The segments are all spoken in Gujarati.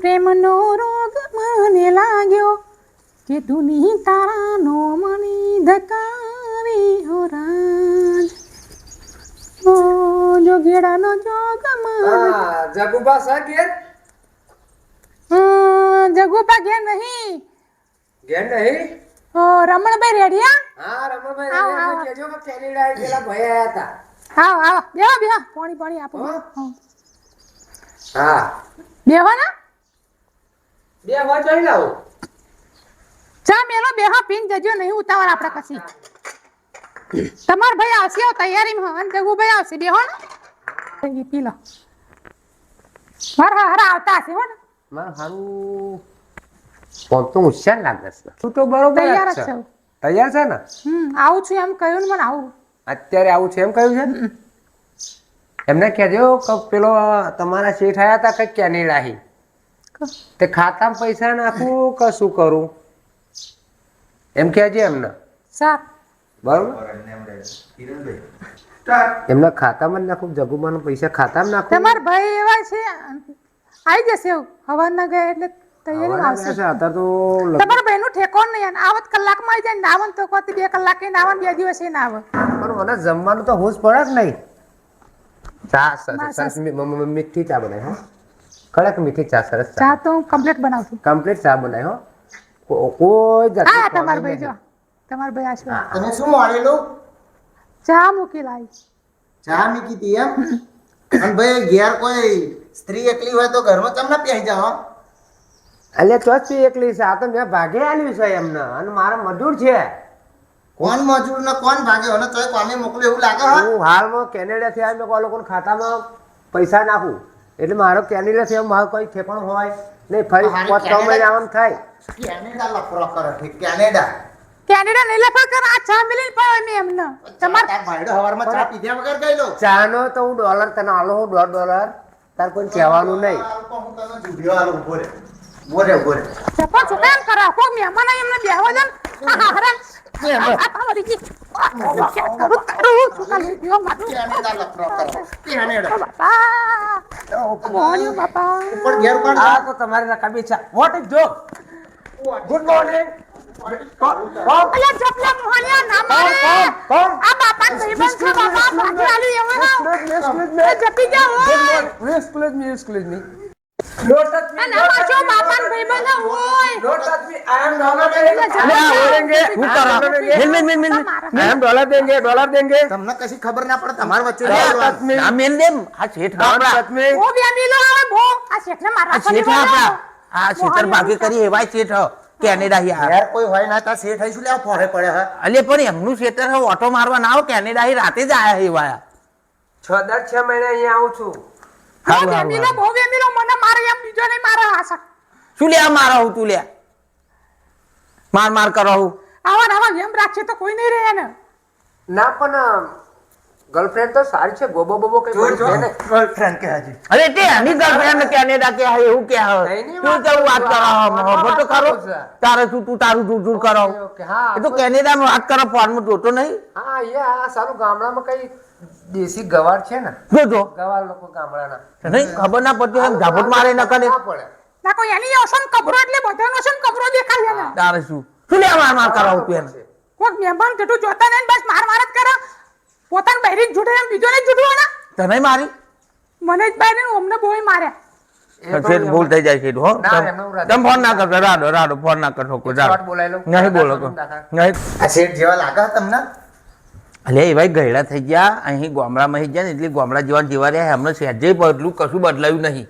પ્રેમનો રોગ મને લાગ્યો કે દુની તારાનો મને ધકાવી હો રાજ ઓ જોગેડાનો જોગ જગુબા સાગેર જગુબા ઘેર નહીં ઘેર નહીં ઓ રમણભાઈ રેડિયા હા રમણભાઈ રેડિયા કેજો કે કેનેડા એ પેલા ભાઈ આયા હતા આવો બેહો બેહો પાણી આપો હા બેહો ને બે વાર જોઈ લાવો ચા મેલો બેહો પીન જજો નહીં ઉતાવળ આપડા કસી તમાર ભાઈ આવશે તૈયારીમાં અને જગુભાઈ આવશે બેહો ને પી લો હરા આવતા હશે હો ને માર હારું કોમ તો હોશિયાર લાગે છે તું તો બરોબર તૈયાર છે છે તૈયાર છે ને આવું છું એમ કહ્યું ને મને આવું અત્યારે આવું છે એમ કહ્યું છે એમને કહેજો કે પેલો તમારા શેઠ આયા હતા કઈ કેનેડા હી તે ખાતામાં પૈસા નાખું કે શું કરું એમ કહેજે એમને સાર બરોબર એમના ખાતામાં નાખું જગુમાના પૈસા ખાતામાં નાખું તમાર ભાઈ એવા છે આવી જશે હવાના ગયા એટલે તૈયારી આવશે હતા તો તમારા ભાઈ નું ઠેકોન નહીં આવત કલાકમાં આવી જાય નાવન તો કોતી 2 કલાકે નાવન 2 દિવસે ના આવે પણ મને જમવાનું તો હોશ પડે જ નહીં ચા સરસ મીઠી ચા બનાવી હો કડક મીઠી ચા સરસ ચા તો હું કમ્પ્લીટ બનાવું છું કમ્પ્લીટ ચા બનાવી હો કોઈ જાતનું હા તમાર ભાઈ જો તમાર ભાઈ આશો તમે શું મળેલું ચા મૂકી લાવી ચા મૂકી હતી એમ અને ભાઈ ઘેર કોઈ સ્ત્રી એકલી હોય તો ઘરમાં તમને પહેરી જાઓ એટલે ચોથી એકલી છે આ તો મેં ભાગે આલ્યું છે એમને અને મારા મજૂર છે કોણ મજૂર ને કોણ ભાગે અને તોય કોને મોકલે એવું લાગે હા હું હાલમાં કેનેડા થી આવ્યો કોઈ લોકોના ખાતામાં પૈસા નાખું એટલે મારો કેનેડા થી મારો કોઈ ઠેકાણું હોય નહીં ફરી 5-6 મહિના આમ થાય કેનેડા લફરો કરે છે કેનેડા કેનેડા નહીં લફા કર આ ચા મિલી પાવે મે એમને તમાર ભાઈડો હવારમાં ચા પીધા વગર ગયેલો ચાનો તો હું ડોલર તને આલો હું $1 તાર કોઈ કહેવાનું નહીં હું તને જુડિયો આલો બોરે ચપા ચુકામ કરા કો મહેમાન એમને બેહવા દે હા હરા આ મારી કી કેનેડા લફરો કરે કેનેડા મોર્નિંગ બાપા ઉપર ઘેર કોણ આ તો તમારી રકાબી છે what is job good morning અલ્યા ચપલા મોહનિયા ના મારે આ બાપા ભાઈબંધ છે બાપા ભાજી આલુ એવો ના જપી જાઓ Excuse me. Don't touch me. ના માજો બાપા ભાઈબંધ હોય Don't touch me. I am dollar देंगे. હું કરા મિલ. I am dollar देंगे. તમને કશી ખબર ના પડે તમાર વચ્ચે ના મેન દેમ આ શેઠ આપડા ઓ બે મિલો આવે ભો આ શેઠને મારા આ શેઠ આપડા આ શેઠર ભાગે કરી એવાય શેઠ કેનેડા યાર યાર કોઈ હોય ના તા શેઠ હઈ શું લે ફોરે પડે હા અલે પણ એમનું શેઠર ઓટો મારવા ના આવો કેનેડા હી રાતે જ આયા એવાય 6 મહિના અહીંયા આવું છું બહુ બે મિલો મને મારે એમ બીજો નહીં મારે આશા શું લે મારો હું તું લે માર કરો હું આવા એમ રાખશે તો કોઈ નહીં રહે ને ના પણ ગર્લફ્રેન્ડ તો સારી છે બોબો કઈ છે ને ગર્લફ્રેન્ડ કે હાજી અરે તે એની ગર્લફ્રેન્ડ કેનેડા કે હે એવું કે હે તું કેવું વાત કરો મોટો કરો તારે તું તારું દૂર કરો હા એ તો કેનેડા માં વાત કરો ફોન માં જોતો નહીં હા યા સારું ગામડામાં કઈ દેશી ગવાર છે ને જોજો ગવાર લોકો ગામડાના નહીં ખબર ના પડતી એમ ઝાપટ મારે ન કરે પડે ના કોઈ એની ઓસન કબરો એટલે બધાનો ઓસન કબરો દેખાય ને તારે શું લે માર કરો તું એને કોક મહેમાન જટુ જોતા નહીં બસ માર જ કરે પોતાને બહેરી જુડે એમ બીજો ને જુડવાના તને મારી મને જ બહેરી અમને બોય માર્યા શેઠ ભૂલ થઈ જાય શેઠ હો તમે ફોન ના કરતો રાડો ફોન ના કરતો કોઈ રાડો બોલાય લો નહીં બોલો નહીં આ શેઠ જેવા લાગે તમને અલે એ ભાઈ ગયડા થઈ ગયા અહીં ગામડામાં થઈ ગયા ને એટલે ગામડા જેવા રહ્યા એમને સહેજે બદલું કશું બદલાયું નહીં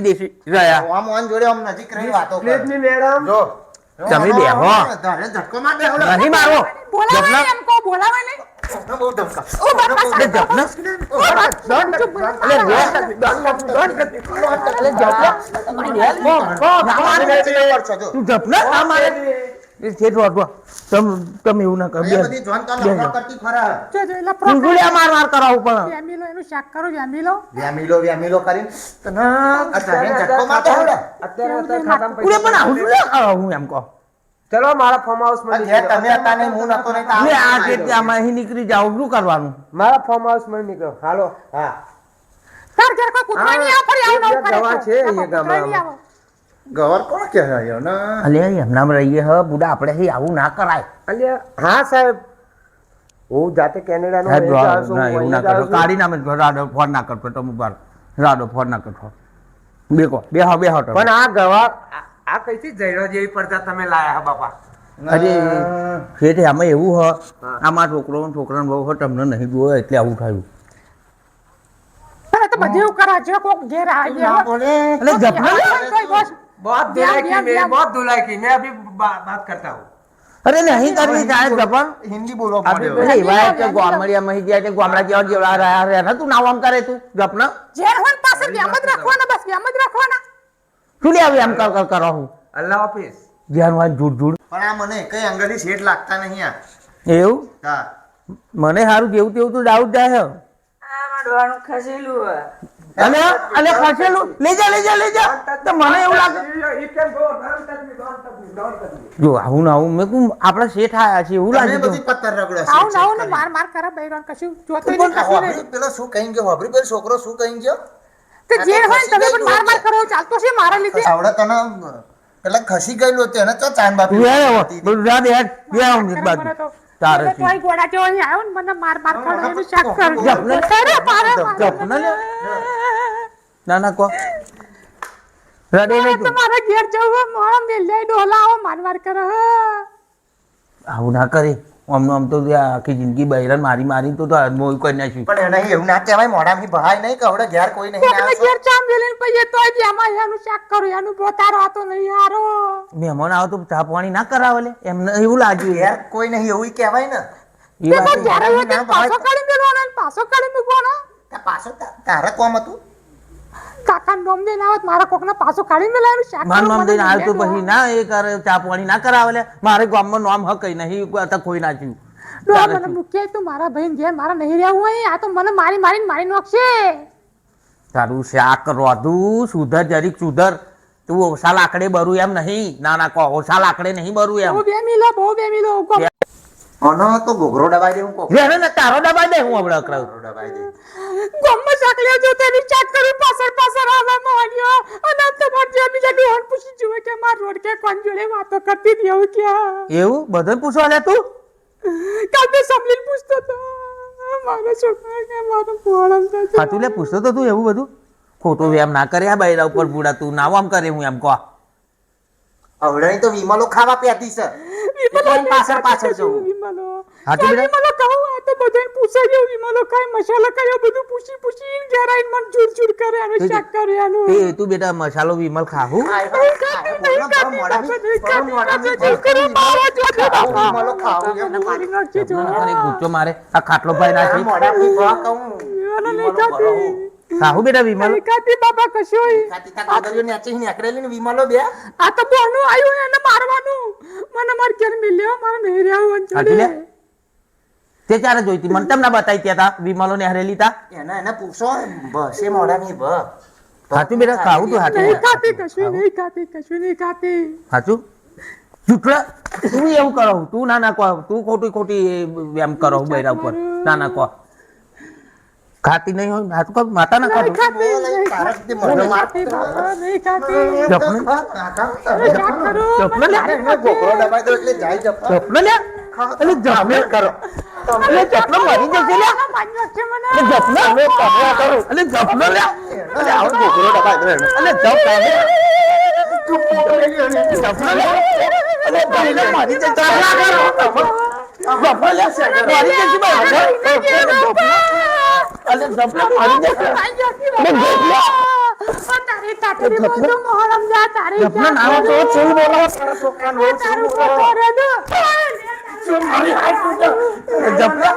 દેશી રહ્યા આમ ઓન જોડે આમ નજીક રહી વાતો કરે પ્લીઝ મી મેડમ જો તમે બેહો તારે ધક્કો માર બેહો નહીં મારો બોલાવે એમ કો બોલાવે ને બહુ ધમકા ઓ બાપા જપના તું જપના ના મારે તમે એવું ના કરો એ બધી જોન તો લફડા કરતી ખરા જો એલા તું માર કરાવું પણ વેમીલો એનું શાક કરો વેમીલો વ્યામીલો કરીને તને આ તારે ધક્કો માર બેહો અત્યારે ખાતામાં પૂરે પણ આવું શું લે હું એમ કહો ચલો મારા ફોર્મ હાઉસ માં ઘેર તમે હતા નહીં, હું નતો નહીં, તો લે આ આવો કે આમાં અહીં નીકળી જાવ શું કરવાનું? મારા ફોર્મ હાઉસ માં નીકળો. હાલો. હા તાર ઘેર કોઈ કૂતરા નહીં આવે, ફરી આવું નવું કરે ગવા તો. છે અહીંયા કૂતરા નહીં ગામડામાં. આવે. ગવર કોણ કહેવાય ને? અલે એમનામ રહીએ હ બુડા આપણે અહીં આવું ના કરાય. અલ્યા હા સાહેબ, હું જાતે કેનેડા નો સાહેબ, ના, એવું ના કરશો. કાઢી નામે રાડો ફોન ના કરતો તમે બાર રાડો ફોન ના કરતો. બેહો તમે. પણ આ ગવા આ કઈથી જઈડો જેવી પડતા તમે લાયા હા બાપા. અરે શેઠ આમાં એવું હ આમાં છોકરાને બહુ હ તમને નહીં જોયો એટલે આવું થયું. અરે તો બધે એવું કરા જો કોક ઘેર આવી ના આવે. બોલે. એટલે જપના તોય બસ. बहुत धुलाई की मेरी बहुत धुलाई की, मैं अभी बात करता हूँ. અરે નહીં કરવી સાહેબ જપન. હિન્દી બોલવા આપણે માંડ્યો. પેલી વાત કે ગામડિયામાં અહીં ગયા છે ગામડા જેવા રહ્યા તું નામ આમ કરે તું જપના ઝેર હોય ને પાસે વ્યામ જ રાખવાના, બસ વ્યામ જ રાખવાના. શું લે આવી આમ કરો હું अल्लाह हाफिज. જ્યાં હોય જૂઠ પણ આ મને કઈ અંગલી શેઠ લાગતા નહીં આ. એવું હા મને સારું જેવું તેવું તો ડાઉટ જાય છે. ડોહાનું ખસેલું હે. અને ખસેલું લઈ જા તો મને એવું લાગે You can go. Don't touch me. Don't touch me. Don't touch me. જો આવું ને આવું મેં કહું આપણા શેઠ આયા છે એવું તમે લાગે બધી પત્તર રગડો છે. આવું આવું ને માર કરે બૈરાન કશું જોતો નહીં કશું નહીં. પેલો શું કહી ગયો? હોભરી પેલો છોકરો શું કહી ગયો? તે ઝેર હોય ને તમે પણ માર કરો ચાલતો છે મારા લીધે. આવડે તને પેલા ખસી ગયેલું હતું એને તો ચાંદ બાપી તું આયો બોલ જા દે બે આવું એક બાજુ મને તો તારે મને તો અહીં ઘોડા જેવો અહીં આવ્યો ને મને માર ખાડો એનું શાક કરજો. જપને. અરે મારે જપને લે. ના કો રડે નહીં તું તમારા ઘેર જવું મોળા મેલે ડોલાઓ મારવાર કરે હે. આવું ના કરે આમ તો આખી જિંદગી બૈરન મારી તો મોય કરી નાખ્યું પણ એને એવું ના કહેવાય મોઢામાં ભહાય નહીં કે આવડે ઘેર કોઈ નહીં કોકને આવશે. ઘેર ચામ વેલીને પછી તોય બી આમાં એનું શાક કરું એનું બોતારો આતો નહીં હારો. મહેમાન આવો તો ચા પાણી ના કરાવે લે એમને એવું લાગ્યું ઘેર કોઈ નહીં એવું કહેવાય ને. એ તે વાત તો જ્યારે હોય ત્યારે પાછો કાઢી મેલવાનો ને પાછો કાઢી મૂકવાનો. ત્યાં પાછો તારે કોમ હતું. કાકાને નોમ દઈને આવત મારા કોકને પાછો કાઢી મેલાનું શાક માન કરું, નામ મને દઈને આવ્યો તો મેલે પછી ના એ કરે ચા પાણી ના કરાવે લે મારે ગામમાં નામ હ કઈ નહીં અત્યારે કોઈ નાખ્યું ડોહા મને મૂક્યા તું મારા ભાઈ ઘેર મારા નહીં રહેવું હોય આ તો મને મારી નાખશે. તારું શાક રોધું સુધર જરીક સુધર તું ઓછા લાકડે બરું એમ નહીં ના કહો ઓછા લાકડે નહીં બરું એમ બહુ બે મિલો આનો તો ઘોઘરો દબાઈ દે હું કોક. રે ને તારો દબાઈ દે હું હમણાં અકળાવું ઘોઘરો દબાઈ દે. ગોમમાં શાક લેજો જો તેની ચાક કરી પાછળ આવે માન્યો અને તમાર જે બીજા ડોહન પૂછી જુએ કે માર રોડ કે કોણ જોડે વાતો કરતી હતી એવું ક્યાં એવું બધાને પૂછવા લે તું કાલ બે સમલીન પૂછતો તો મારા છોકરા કે મારો પોળમ થાય સાચું લે પૂછતો તો તું એવું બધું ખોટું એમ ના કરે આ બૈરા ઉપર બુડા તું ના આમ કરે હું એમ કહો આવડે તો વિમલો ખાવા પ્યાતી છે. એટલે પાછળ જવું. વિમલો હાચું બેટા? વિમલો કહું આ તો બધાને પૂછાય ગયો વિમલો કાય મસાલા કયો બધું પૂછી ઘેર આવીને મને ચૂર કરે આનું શાક કરે આનું એ તું બેટા મસાલો વિમલ ખાવું વિમલો ખાવું એમ. મારી નાખજે જો અને ગુચ્ચો મારે આ ખાટલો ભાઈ નાખી મોઢાથી ભા કહું. વિમલો નહીં ખાતી. ખાવું બેટા વિમલ નહીં ખાતી બાબા કશોય. ખાતી તા કાગળિયો નેચે નીકળેલી ને વિમલો બે. આ તો બોનું આવ્યું એને મારવાનું મને માર ઘેર મિલ્યો મારે નહીં રહેવું હાચું લે? તે ચારે જોઈતી મને તમને બતાવી ત્યાં તા વિમલો ને હરેલી તા એને પૂછો બસે મોઢાની ભ. સાચું બેટા ખાવું તું સાચું નહીં ખાતી કશું નહીં ખાતી સાચું ચૂંટડા તું એવું કરો તું ના કહો તું ખોટી એમ કરો બૈરા ઉપર ના કહો ખાતી નહીં હોય હાથું કહો માતા ના નહીં કહો ખાતી નહીં તારા ખાતી સુધી મોઢે માર. નહીં બાબા, નહીં ખાતી જપને અરે શાક કરું જપને લે એને ઘોઘરો દબાઈ દો એટલે જાય જપા. જપને લે એટલે જપને કરો એટલે જપને મરી જશે લે માન્યો છે મને એટલે જપને એટલે જપને લે એટલે આવો ઘોઘરો દબાઈ દો એને. એટલે જપ કાઢે જપને લે એટલે જપને મરી જશે જપને લે મરી જશે ભાઈ એટલે જપને મરી જશે તારી તાતરી બોલો મોહરમ જા તારી જપને નામ તો શું બોલો તારું કોરે દો જપને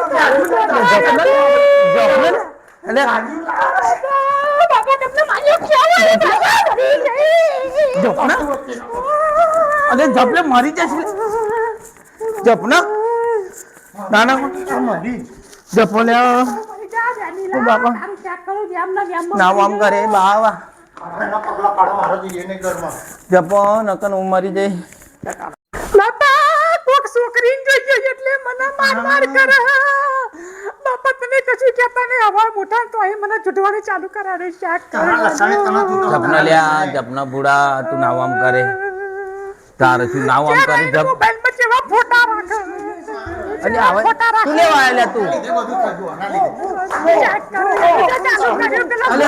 એટલે બાબા તમને માન્યો ખ્યાલ જપને અરે જપને મરી જશે જપને નાના જપો લે બાબા નામ આમ કરે બાવા એના પગલા પાડો મારો જોઈએ ને ઘરમાં. જપો નકન હું મરી જઈ બાપા માર કરે બાપા તમે કશું કહેતા નહીં આવા મોટા તો અહીં મને જુટવાની ચાલુ કરાવે શાક તારા લસાણે તને તું જપના લ્યા જપના બુડા તું નાવ આમ કરે તારે તું નાવ આમ કરે જપ મોબાઈલમાં જેવા ફોટા રાખે અને આવે તું લેવા આયેલા તું લીધે બધું થયું આના લીધે શાક કરે ચાલુ કર્યું પેલા અલે,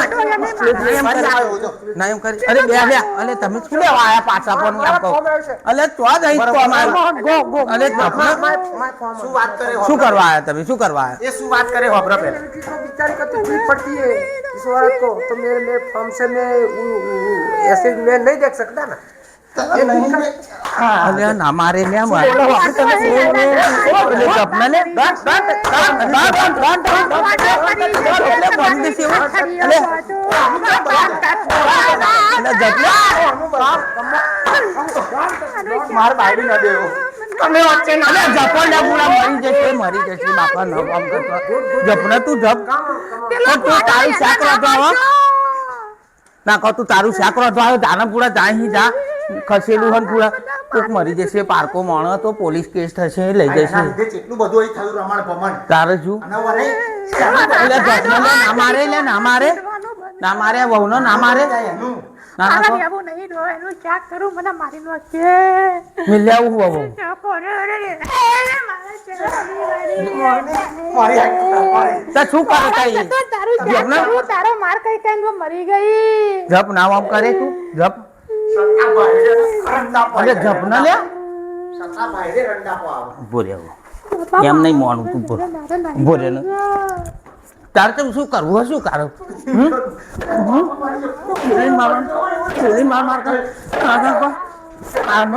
ના એમ કરી અરે બે અલે તમે શું લેવા આયા પાછા પણ એમ કહો અલે તો જ અહીં તો અમારું અલે જપના શું વાત કરે શું કરવા આયા તમે શું કરવા આયા એ શું વાત કરે હોબરા પહેલા बेचारी को तकलीफ पड़ती है इस औरत को तो मेरे फॉर्म से मैं ऐसे मैं नहीं देख सकता ना અલે ના મારે લે મારે જપના લે માર બાયડી ના દેવો તમે વચ્ચે ના જપન ના પૂરા મરી જશે બાપા ન કામ કરતો જપના તું જપ તું તારું શાક રાંધવા ના કહો તું તારું શાક રાંધવા દાના પૂરા જાય જા ખસેલું હન પૂરા કોક મરી જશે પારકો માણો તો પોલીસ કેસ થશે લઈ એના જશે લીધે કેટલું બધું અહીં થયું રમણ ભમણ તારે શું અને વને એટલે જપના લે ના મારે લે ના મારે ના મારે વહુનો ના મારે એનું ના ના કહો આવું નહીં રો એનું શાક કરું મને મારી નો છે મિલ્યા હું વહુ મારી હાથ તો શું કરે કઈ તારો માર કઈ કઈ મરી ગઈ જપ નામ આમ કરે તું જપ સત્તા ભાઈ રંડા અરે જપ ના લે સત્તા ભાઈ રંડા પાવ ઉભો રહેવો એમ નહીં મોનું તું ઉભો રહે ને તારે તો શું કરવું શું કરો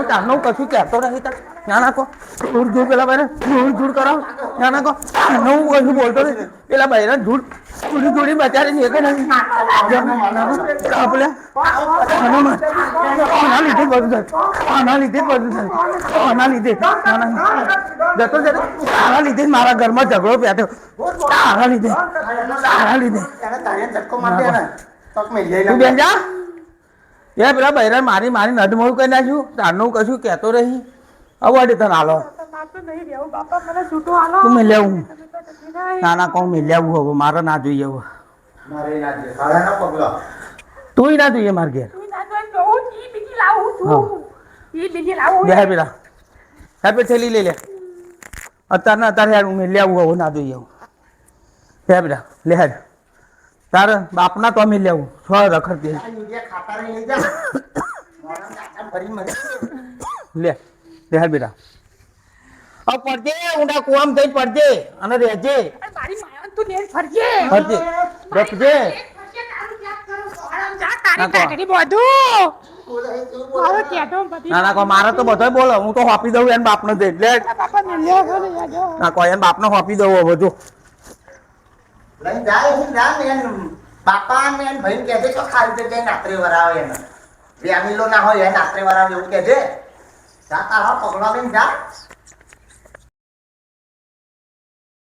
તારનો કશું કહેતો નથી તાર ના નાખો ધૂળ ધૂળ પેલા ભાઈ ધૂળ ધૂળ કરાવો ના નાખો હું કશું બોલતો નથી પેલા ભાઈ ધૂળ ધૂળી ધૂળી બચારી એક નહીં આપણે આના લીધે જ બધું થાય આના લીધે જ બધું થાય આના લીધે જતો જતો આના લીધે જ મારા ઘરમાં ઝઘડો પેટ્યો આના લીધે એને તારે ઝટકો માર દે ને તક મેં લઈ તું બેન જા એ પેલા બૈરા મારી મારી નડમોડું કરી નાખ્યું તારનું કશું કહેતો રહી અવાડે તને હાલો બાપા મને છૂટો હાલો તું મેં લેવું ના ના કહું મેં લેવું હવે મારે ના જોઈએ હવે મારે ના દે ખાડા ના પગલા તું ના જોઈએ મારે ઘેર બે પેલા હે થેલી લઈ લે અત્યારે હેડ મેં લેવું હવે ના જોઈએ હે બેટા લે હેડ તારે બાપના તો મેં લેવું છ રખડતી આ યુરિયા ખાતા રહી લઈ જા મોરમ કાકા ભરી મરે લે હેડ બેટા હવે પડજે ઊંડા કુવામ થઈ પડજે અને રહેજે મારી માયા તું લેન ફરજે પડજે રખજે ના ના મારે તો બધો બોલો હું તો હોપી દઉં એને બાપને દે લે ના કોઈ એને બાપને હોપી દઉં હવે જો લઈ જાય છે જા મેન બાપા મેન ભાઈ કહે છે કે ખાલી તે જઈ નાત્રે વરાવે એને બે મિલો ના હોય એ નાત્રે વરાવે એવું કહે છે જા તારા પગલા લઈને જા